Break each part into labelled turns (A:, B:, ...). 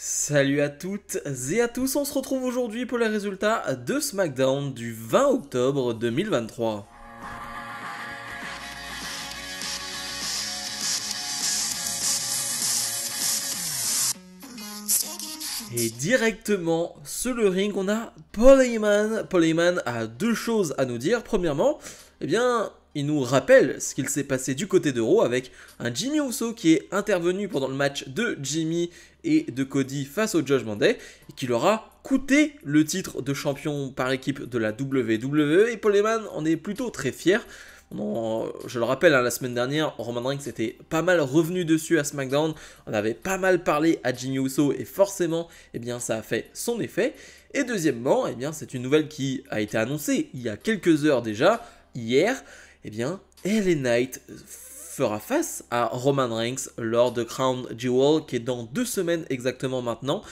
A: Salut à toutes et à tous, on se retrouve aujourd'hui pour les résultats de SmackDown du 20 octobre 2023. Et directement sur le ring, on a Paul Heyman. Paul Heyman a deux choses à nous dire. Premièrement, il nous rappelle ce qu'il s'est passé du côté de Raw avec un Jimmy Uso qui est intervenu pendant le match de Jimmy et de Cody face au Judgment Day et qui leur a coûté le titre de champion par équipe de la WWE. Et Paul Heyman en est plutôt très fier. Je le rappelle, la semaine dernière, Roman Reigns était pas mal revenu dessus à SmackDown. On avait pas mal parlé à Jimmy Uso et forcément, ça a fait son effet. Et deuxièmement, c'est une nouvelle qui a été annoncée il y a quelques heures déjà, hier. LA Knight fera face à Roman Reigns lors de Crown Jewel qui est dans 2 semaines exactement maintenant.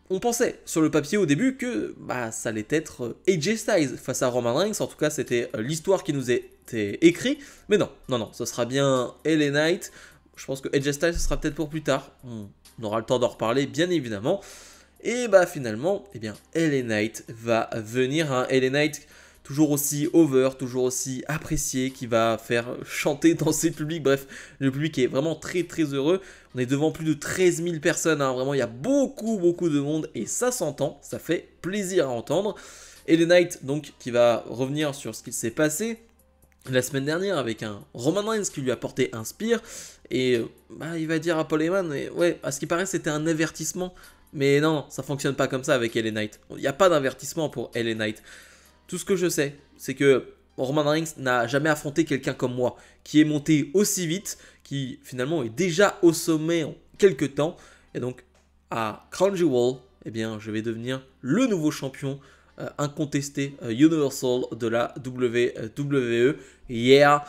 A: On pensait sur le papier au début que ça allait être AJ Styles face à Roman Reigns, en tout cas c'était l'histoire qui nous était écrite, mais non, ce sera bien LA Knight. Je pense que AJ Styles ce sera peut-être pour plus tard, on aura le temps d'en reparler bien évidemment. Et finalement, LA Knight va venir, LA Knight toujours aussi over, toujours aussi apprécié, qui va faire chanter dans ses publics. Bref, le public est vraiment très très heureux. On est devant plus de 13 000 personnes, vraiment il y a beaucoup de monde et ça s'entend, ça fait plaisir à entendre. Et le Knight donc qui va revenir sur ce qui s'est passé la semaine dernière avec un Roman Reigns qui lui a porté un spear et il va dire à Paul Heyman, ouais, à ce qui paraît c'était un avertissement, mais non, ça fonctionne pas comme ça avec LA Knight. Il n'y a pas d'avertissement pour LA Knight. Tout ce que je sais, c'est que Roman Reigns n'a jamais affronté quelqu'un comme moi, qui est monté aussi vite, qui finalement est déjà au sommet en quelques temps. Et donc, à Crown Jewel, je vais devenir le nouveau champion incontesté Universal de la WWE. Yeah!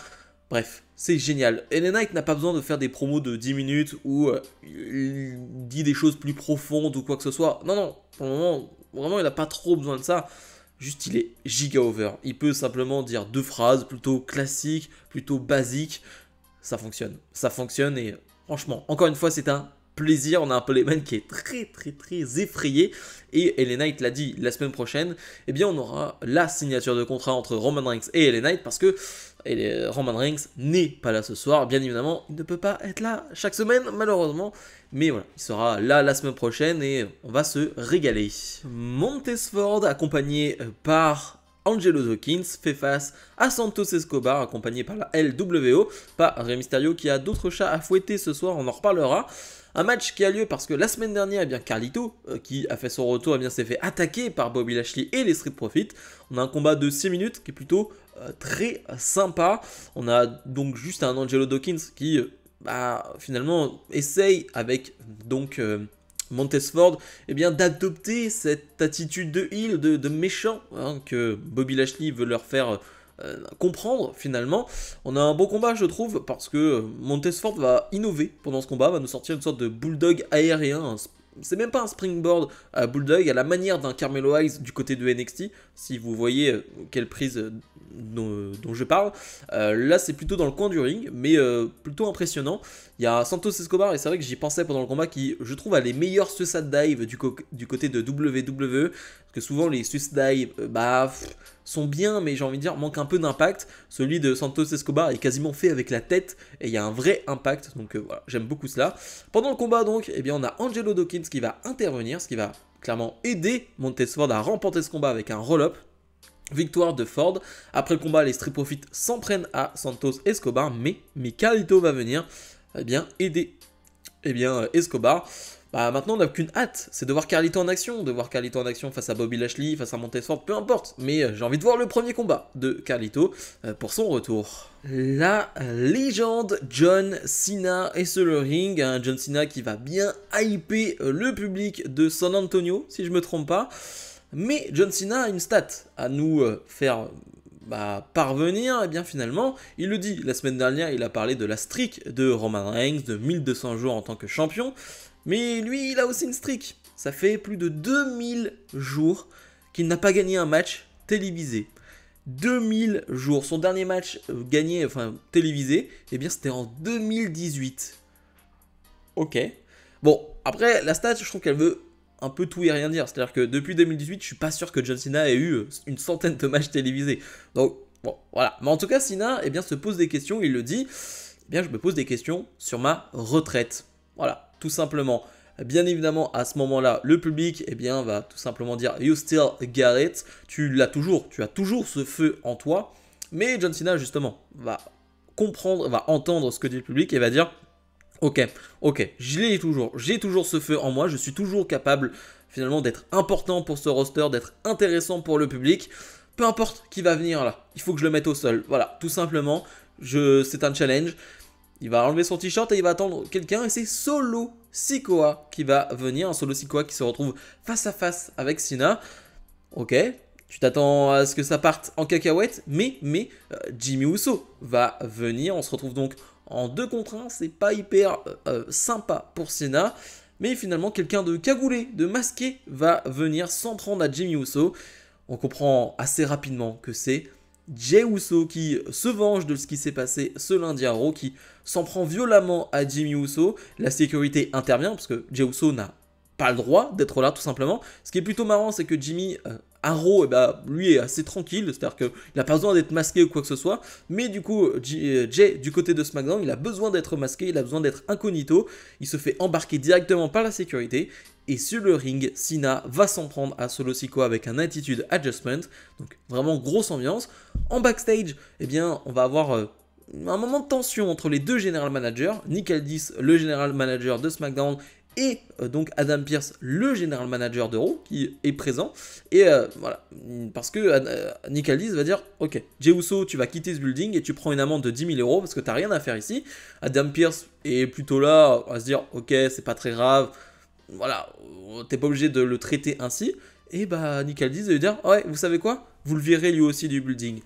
A: Bref, c'est génial. LA Knight n'a pas besoin de faire des promos de 10 minutes où il dit des choses plus profondes ou quoi que ce soit. Non, pour le moment, vraiment, il n'a pas trop besoin de ça. Juste, il est giga over. Il peut simplement dire 2 phrases plutôt classiques, plutôt basiques. Ça fonctionne et franchement, encore une fois, c'est un plaisir. On a un Paul Heyman qui est très effrayé. Et LA Knight l'a dit la semaine prochaine, on aura la signature de contrat entre Roman Reigns et LA Knight parce que Roman Reigns n'est pas là ce soir. Bien évidemment, il ne peut pas être là chaque semaine, malheureusement. Mais voilà, il sera là la semaine prochaine et on va se régaler. Montez Ford, accompagné par Angelo Dawkins, fait face à Santos Escobar, accompagné par la LWO, pas Rey Mysterio qui a d'autres chats à fouetter ce soir, on en reparlera. Un match qui a lieu parce que la semaine dernière, Carlito, qui a fait son retour, s'est fait attaquer par Bobby Lashley et les Street Profits. On a un combat de 6 minutes qui est plutôt très sympa. On a donc juste un Angelo Dawkins qui finalement essaye avec donc Montez Ford d'adopter cette attitude de heel, de méchant que Bobby Lashley veut leur faire comprendre finalement. On a un bon combat je trouve parce que Montez Ford va innover pendant ce combat, va nous sortir une sorte de bulldog aérien, c'est même pas un springboard à bulldog à la manière d'un Carmelo Hayes du côté de NXT, si vous voyez quelle prise dont je parle. Là c'est plutôt dans le coin du ring, mais plutôt impressionnant. Il y a Santos Escobar et c'est vrai que j'y pensais pendant le combat qui je trouve a les meilleurs suicide dive du côté de WWE, parce que souvent les suicide dive sont bien, mais j'ai envie de dire manquent un peu d'impact. Celui de Santos Escobar est quasiment fait avec la tête et il y a un vrai impact, donc voilà, j'aime beaucoup cela. Pendant le combat donc, on a Angelo Dawkins qui va intervenir, ce qui va clairement aider Montez Ford à remporter ce combat avec un roll-up. Victoire de Ford. Après le combat, les Street Profits s'en prennent à Santos Escobar, mais Carlito va venir aider Escobar. Maintenant on n'a qu'une hâte, c'est de voir Carlito en action, face à Bobby Lashley, face à Montez Ford, peu importe, mais j'ai envie de voir le premier combat de Carlito pour son retour. La légende John Cena est sur le ring, John Cena qui va bien hyper le public de San Antonio, si je me trompe pas, mais John Cena a une stat à nous faire parvenir, finalement, il le dit, la semaine dernière, il a parlé de la streak de Roman Reigns, de 1200 jours en tant que champion, mais lui, il a aussi une streak. Ça fait plus de 2000 jours qu'il n'a pas gagné un match télévisé. 2000 jours. Son dernier match télévisé, c'était en 2018. Ok. Bon, Après, la stat, je trouve qu'elle veut un peu tout et rien dire. C'est-à-dire que depuis 2018, je suis pas sûr que John Cena ait eu une centaine de matchs télévisés. Donc, bon, voilà. Mais en tout cas, Cena, eh bien, se pose des questions, il le dit. Eh bien, je me pose des questions sur ma retraite. Voilà, tout simplement. Bien évidemment, à ce moment-là, le public, eh bien, va tout simplement dire « You still got it ». Tu l'as toujours, tu as toujours ce feu en toi. Mais John Cena, justement, va comprendre, va entendre ce que dit le public et va dire ok, j'ai toujours ce feu en moi, je suis toujours capable finalement d'être important pour ce roster, d'être intéressant pour le public. Peu importe qui va venir là, il faut que je le mette au sol. Voilà, tout simplement, c'est un challenge. Il va enlever son t-shirt et il va attendre quelqu'un et c'est Solo Sikoa qui va venir. Un Solo Sikoa qui se retrouve face à face avec Cena. Ok, tu t'attends à ce que ça parte en cacahuète, mais Jimmy Uso va venir. On se retrouve donc en 2 contre 1, c'est pas hyper sympa pour Cena. Mais finalement, quelqu'un de cagoulé, de masqué, va venir s'en prendre à Jimmy Uso. On comprend assez rapidement que c'est Jey Uso qui se venge de ce qui s'est passé ce lundi à Raw, qui s'en prend violemment à Jimmy Uso. La sécurité intervient parce que Jey Uso n'a pas le droit d'être là tout simplement. Ce qui est plutôt marrant, c'est que Jimmy Arrow, eh ben, lui est assez tranquille, c'est-à-dire qu'il n'a pas besoin d'être masqué ou quoi que ce soit, mais du coup, Jey, du côté de SmackDown, il a besoin d'être masqué, il a besoin d'être incognito, il se fait embarquer directement par la sécurité, et sur le ring, Cena va s'en prendre à Solo Sikoa avec un attitude adjustment, donc vraiment grosse ambiance. En backstage, eh bien, on va avoir un moment de tension entre les deux general managers, Nick Aldis, le general manager de SmackDown, et donc Adam Pearce, le general manager de Raw, qui est présent. Et voilà, parce que Nick Aldis va dire « Ok, Jey Uso, tu vas quitter ce building et tu prends une amende de 10 000 € parce que tu n'as rien à faire ici. » Adam Pearce est plutôt là à se dire « Ok, c'est pas très grave, voilà, t'es pas obligé de le traiter ainsi. » Et bah Nick Aldis va lui dire « Ouais, vous savez quoi? Vous le virez lui aussi du building. »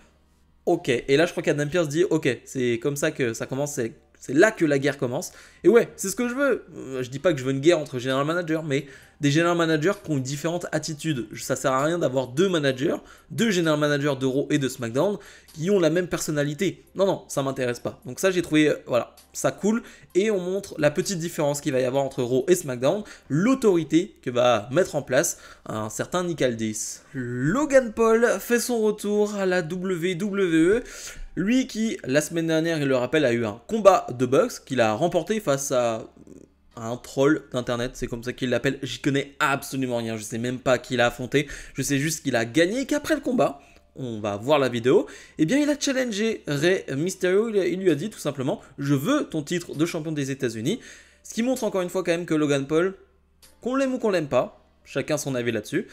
A: Ok, et là je crois qu'Adam Pearce dit « Ok, c'est comme ça que ça commence, c'est là que la guerre commence. » Et ouais, c'est ce que je veux. Je dis pas que je veux une guerre entre general managers, mais des general managers qui ont une différente attitude. Ça sert à rien d'avoir deux managers, deux general managers de Raw et de SmackDown, qui ont la même personnalité. Non, ça m'intéresse pas. Donc ça, j'ai trouvé, voilà, ça cool. Et on montre la petite différence qu'il va y avoir entre Raw et SmackDown, l'autorité que va mettre en place un certain Nick Aldis. Logan Paul fait son retour à la WWE. Lui qui, la semaine dernière, il le rappelle, a eu un combat de boxe qu'il a remporté face à un troll d'internet, c'est comme ça qu'il l'appelle. J'y connais absolument rien, je sais même pas qui il a affronté, je sais juste qu'il a gagné et qu'après le combat, on va voir la vidéo, eh bien il a challengé Rey Mysterio, il lui a dit tout simplement « Je veux ton titre de champion des États-Unis » Ce qui montre encore une fois quand même que Logan Paul, qu'on l'aime ou qu'on l'aime pas, chacun son avis là-dessus,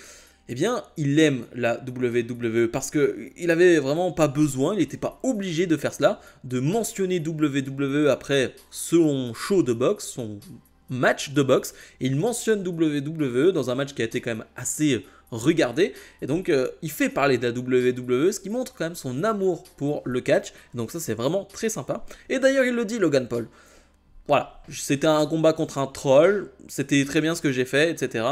A: eh bien, il aime la WWE parce qu'il avait vraiment pas besoin, il n'était pas obligé de faire cela, de mentionner WWE après son show de boxe, son match de boxe, et il mentionne WWE dans un match qui a été quand même assez regardé, et donc il fait parler de la WWE, ce qui montre quand même son amour pour le catch, donc ça c'est vraiment très sympa. Et d'ailleurs il le dit, Logan Paul. Voilà, c'était un combat contre un troll, c'était très bien ce que j'ai fait, etc.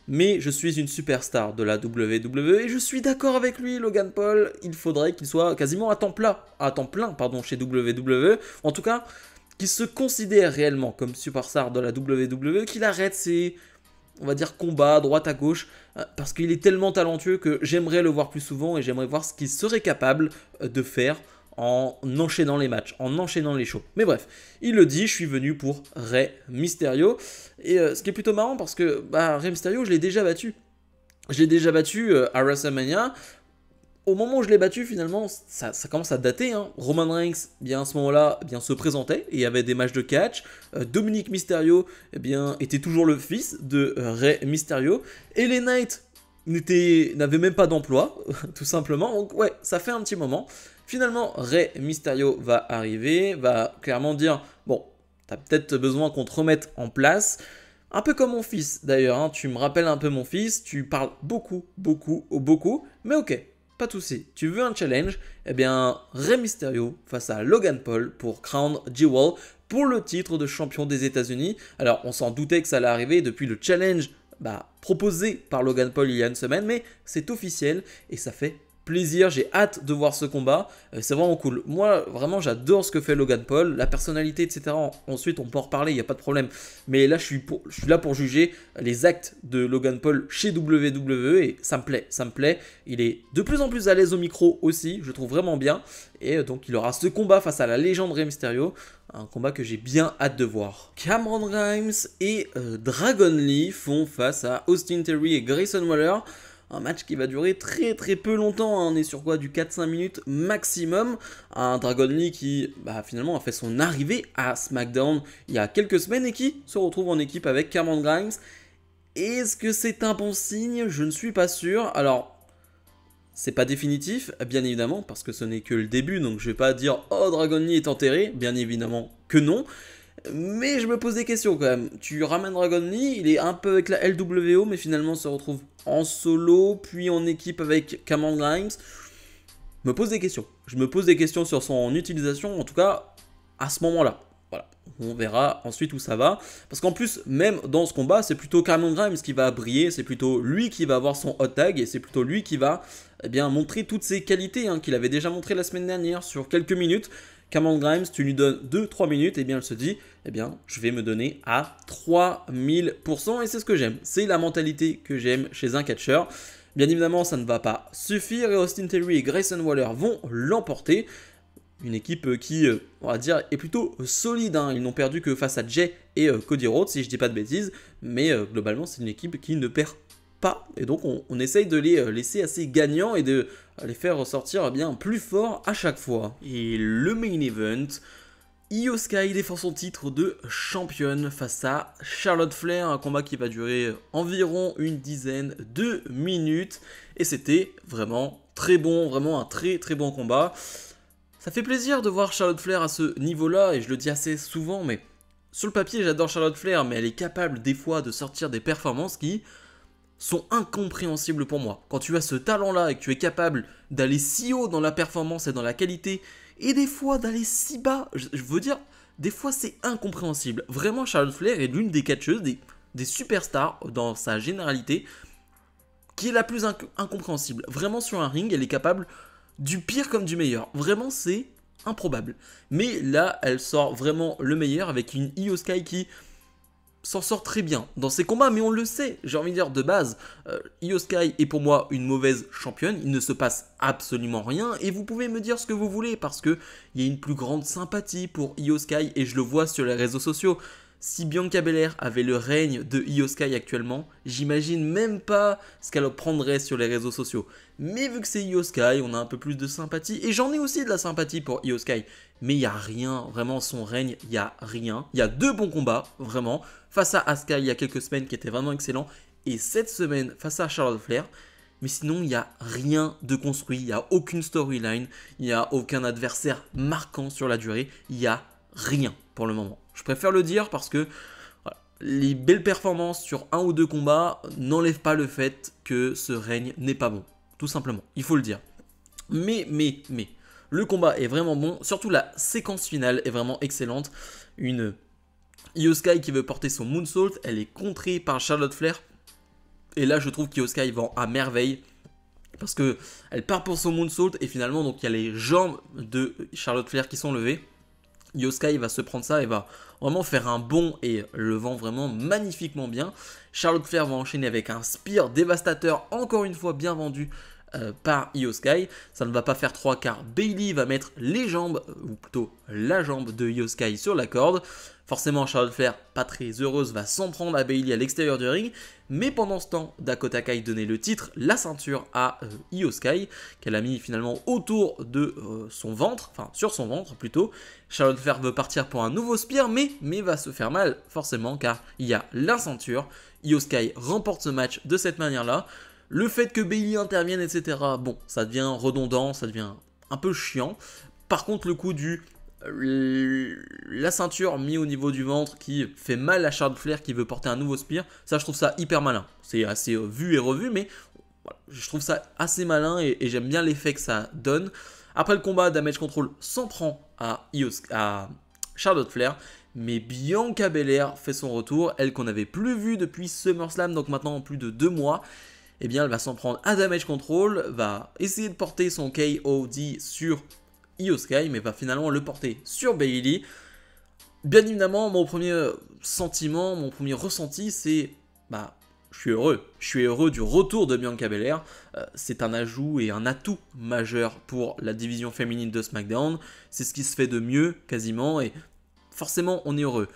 A: Mais je suis une superstar de la WWE et je suis d'accord avec lui, Logan Paul. Il faudrait qu'il soit quasiment à temps plein chez WWE. En tout cas, qu'il se considère réellement comme superstar de la WWE, qu'il arrête ses, on va dire, combats à droite à gauche, parce qu'il est tellement talentueux que j'aimerais le voir plus souvent et j'aimerais voir ce qu'il serait capable de faire en enchaînant les matchs, en enchaînant les shows. Mais bref, il le dit, je suis venu pour Rey Mysterio. Et ce qui est plutôt marrant parce que Rey Mysterio, je l'ai déjà battu. Je l'ai déjà battu à WrestleMania. Au moment où je l'ai battu, finalement, ça commence à dater. Hein. Roman Reigns, bien à ce moment-là, se présentait et il y avait des matchs de catch. Dominic Mysterio, était toujours le fils de Rey Mysterio. Et les Knights n'avait même pas d'emploi, tout simplement. Donc ouais, ça fait un petit moment. Finalement, Rey Mysterio va arriver, va clairement dire « Bon, t'as peut-être besoin qu'on te remette en place. » Un peu comme mon fils d'ailleurs, hein. Tu me rappelles un peu mon fils, tu parles beaucoup, mais ok, pas de souci. Tu veux un challenge? Eh bien, Rey Mysterio face à Logan Paul pour Crown Jewel pour le titre de champion des États-Unis. Alors, on s'en doutait que ça allait arriver depuis le challenge proposé par Logan Paul il y a une semaine, mais c'est officiel et ça fait plaisir, j'ai hâte de voir ce combat, c'est vraiment cool. Moi, vraiment, j'adore ce que fait Logan Paul, la personnalité, etc. Ensuite, on peut en reparler, il n'y a pas de problème. Mais là, je suis là pour juger les actes de Logan Paul chez WWE et ça me plaît, ça me plaît. Il est de plus en plus à l'aise au micro aussi, je trouve vraiment bien. Et donc, il aura ce combat face à la légende Rey Mysterio, un combat que j'ai bien hâte de voir. Cameron Grimes et Dragon Lee font face à Austin Theory et Grayson Waller. Un match qui va durer très peu longtemps, hein. On est sur quoi, du 4-5 minutes maximum. Un Dragon Lee qui finalement a fait son arrivée à SmackDown il y a quelques semaines et qui se retrouve en équipe avec Cameron Grimes. Est-ce que c'est un bon signe? Je ne suis pas sûr. Alors, c'est pas définitif, bien évidemment, parce que ce n'est que le début, donc je vais pas dire « Oh, Dragon Lee est enterré », bien évidemment que non. Mais je me pose des questions quand même. Tu ramènes Dragon Lee, il est un peu avec la LWO, mais finalement se retrouve en solo, puis en équipe avec Cameron Grimes. Je me pose des questions. Je me pose des questions sur son utilisation, en tout cas, à ce moment-là. Voilà, on verra ensuite où ça va. Parce qu'en plus, même dans ce combat, c'est plutôt Cameron Grimes qui va briller, c'est plutôt lui qui va avoir son hot tag, et c'est plutôt lui qui va montrer toutes ses qualités, hein, qu'il avait déjà montré la semaine dernière sur quelques minutes. Cameron Grimes, tu lui donnes 2-3 minutes, et bien elle se dit, je vais me donner à 3000%, et c'est ce que j'aime. C'est la mentalité que j'aime chez un catcheur. Bien évidemment, ça ne va pas suffire, et Austin Theory et Grayson Waller vont l'emporter. Une équipe qui, on va dire, est plutôt solide, hein. Ils n'ont perdu que face à Jay et Cody Rhodes, si je dis pas de bêtises, mais globalement, c'est une équipe qui ne perd pas, et donc on essaye de les laisser assez gagnants et de les faire ressortir bien plus forts à chaque fois. Et le main event, Io Sky défend son titre de championne face à Charlotte Flair, un combat qui va durer environ une dizaine de minutes, et c'était vraiment très bon, vraiment un très bon combat. Ça fait plaisir de voir Charlotte Flair à ce niveau-là, et je le dis assez souvent, mais sur le papier j'adore Charlotte Flair, mais elle est capable des fois de sortir des performances qui sont incompréhensibles pour moi. Quand tu as ce talent-là et que tu es capable d'aller si haut dans la performance et dans la qualité, et des fois d'aller si bas, je veux dire, des fois c'est incompréhensible. Vraiment, Charlotte Flair est l'une des catcheuses, des superstars dans sa généralité, qui est la plus incompréhensible. Vraiment sur un ring, elle est capable du pire comme du meilleur. Vraiment, c'est improbable. Mais là, elle sort vraiment le meilleur avec une Io Sky qui s'en sort très bien dans ses combats, mais on le sait, j'ai envie de dire de base, Io Sky est pour moi une mauvaise championne, il ne se passe absolument rien, et vous pouvez me dire ce que vous voulez, parce qu'il y a une plus grande sympathie pour Io Sky, et je le vois sur les réseaux sociaux. Si Bianca Belair avait le règne de Io Sky actuellement, j'imagine même pas ce qu'elle prendrait sur les réseaux sociaux. Mais vu que c'est Io Sky, on a un peu plus de sympathie, et j'en ai aussi de la sympathie pour Io Sky. Mais il n'y a rien, vraiment son règne, il n'y a rien. Il y a 2 bons combats, vraiment, face à Asuka il y a quelques semaines qui étaient vraiment excellents, et cette semaine face à Charlotte Flair. Mais sinon, il n'y a rien de construit, il n'y a aucune storyline, il n'y a aucun adversaire marquant sur la durée, il n'y a rien pour le moment. Je préfère le dire parce que voilà, les belles performances sur 1 ou 2 combats n'enlèvent pas le fait que ce règne n'est pas bon. Tout simplement, il faut le dire. Mais, le combat est vraiment bon, surtout la séquence finale est vraiment excellente. Une Io Sky qui veut porter son moonsault, elle est contrée par Charlotte Flair. Et là, je trouve qu'Io Sky vend à merveille. Parce que elle part pour son moonsault et finalement, donc il y a les jambes de Charlotte Flair qui sont levées. Io Sky va se prendre ça et va vraiment faire un bond et le vend vraiment magnifiquement bien. Charlotte Flair va enchaîner avec un spear dévastateur, encore une fois bien vendu par Io Sky. Ça ne va pas faire 3 car Bayley va mettre les jambes, ou plutôt la jambe de Io Sky sur la corde. Forcément, Charlotte Flair, pas très heureuse, va s'en prendre à Bayley à l'extérieur du ring. Mais pendant ce temps, Dakota Kai donnait le titre, la ceinture à Io Sky, qu'elle a mis finalement autour de son ventre, enfin sur son ventre plutôt. Charlotte Flair veut partir pour un nouveau spear, mais va se faire mal forcément car il y a la ceinture. Io Sky remporte ce match de cette manière-là. Le fait que Bayley intervienne, etc., bon, ça devient redondant, ça devient un peu chiant. Par contre, le coup du la ceinture mis au niveau du ventre qui fait mal à Charlotte Flair qui veut porter un nouveau spear, ça je trouve ça hyper malin. C'est assez vu et revu, mais voilà, je trouve ça assez malin et j'aime bien l'effet que ça donne. Après le combat, Damage Control s'en prend à Charlotte Flair, mais Bianca Belair fait son retour, elle qu'on n'avait plus vue depuis SummerSlam, donc maintenant plus de 2 mois. eh bien elle va s'en prendre à Damage Control, va essayer de porter son KOD sur Io Sky, mais va finalement le porter sur Bayley. Bien évidemment, mon premier sentiment, mon premier ressenti, c'est bah je suis heureux. Je suis heureux du retour de Bianca Belair. C'est un ajout et un atout majeur pour la division féminine de SmackDown. C'est ce qui se fait de mieux quasiment et forcément on est heureux.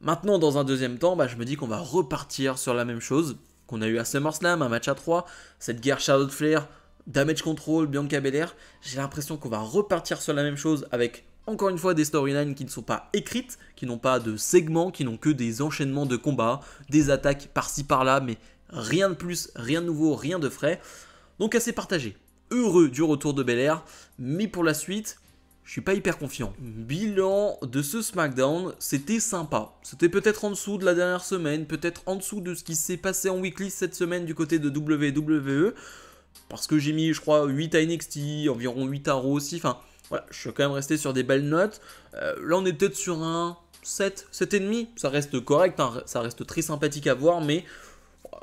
A: Maintenant dans un deuxième temps, je me dis qu'on va repartir sur la même chose qu'on a eu à SummerSlam, un match à 3, cette guerre Charlotte Flair, Damage Control, Bianca Belair. J'ai l'impression qu'on va repartir sur la même chose avec encore une fois des storylines qui ne sont pas écrites, qui n'ont pas de segments, qui n'ont que des enchaînements de combats, des attaques par-ci par-là, mais rien de plus, rien de nouveau, rien de frais. Donc assez partagé. Heureux du retour de Belair, mais pour la suite, je suis pas hyper confiant. Bilan de ce SmackDown, c'était sympa. C'était peut-être en dessous de la dernière semaine, peut-être en dessous de ce qui s'est passé en weekly cette semaine du côté de WWE, parce que j'ai mis, je crois, 8 à NXT, environ 8 à Raw aussi, enfin... Voilà, je suis quand même resté sur des belles notes. Là, on est peut-être sur un 7, 7,5. Ça reste correct, hein, ça reste très sympathique à voir, mais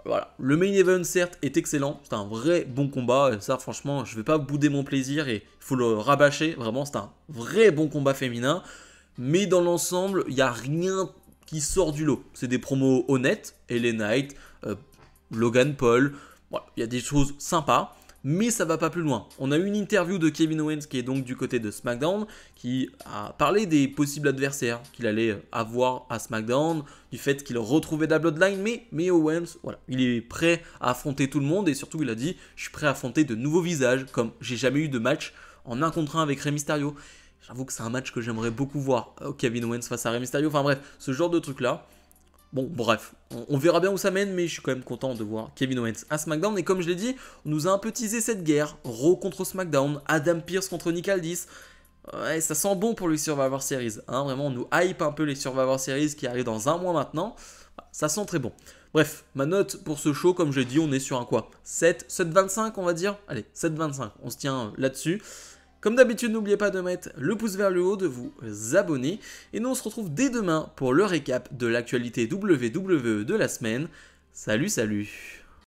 A: voilà. Le main event, certes, est excellent. C'est un vrai bon combat. Et ça, franchement, je ne vais pas bouder mon plaisir et il faut le rabâcher. Vraiment, c'est un vrai bon combat féminin. Mais dans l'ensemble, il n'y a rien qui sort du lot. C'est des promos honnêtes. LA Knight, Logan Paul. Voilà, il y a des choses sympas. Mais ça va pas plus loin. On a eu une interview de Kevin Owens qui est donc du côté de SmackDown, qui a parlé des possibles adversaires qu'il allait avoir à SmackDown, du fait qu'il retrouvait la Bloodline, mais Owens, voilà, il est prêt à affronter tout le monde et surtout il a dit « Je suis prêt à affronter de nouveaux visages, comme j'ai jamais eu de match en 1 contre 1 avec Rey Mysterio ». J'avoue que c'est un match que j'aimerais beaucoup voir, Kevin Owens face à Rey Mysterio, enfin bref, ce genre de truc là. Bon, bref, on verra bien où ça mène, mais je suis quand même content de voir Kevin Owens à SmackDown. Et comme je l'ai dit, on nous a un peu teasé cette guerre. Raw contre SmackDown, Adam Pearce contre Nick Aldis. Ouais, ça sent bon pour les Survivor Series. Hein, vraiment, on nous hype un peu les Survivor Series qui arrivent dans un mois maintenant. Ça sent très bon. Bref, ma note pour ce show, comme je l'ai dit, on est sur un quoi 7, 7,25 on va dire. Allez, 7,25, on se tient là-dessus. Comme d'habitude, n'oubliez pas de mettre le pouce vers le haut, de vous abonner. Et nous, on se retrouve dès demain pour le récap de l'actualité WWE de la semaine. Salut, salut!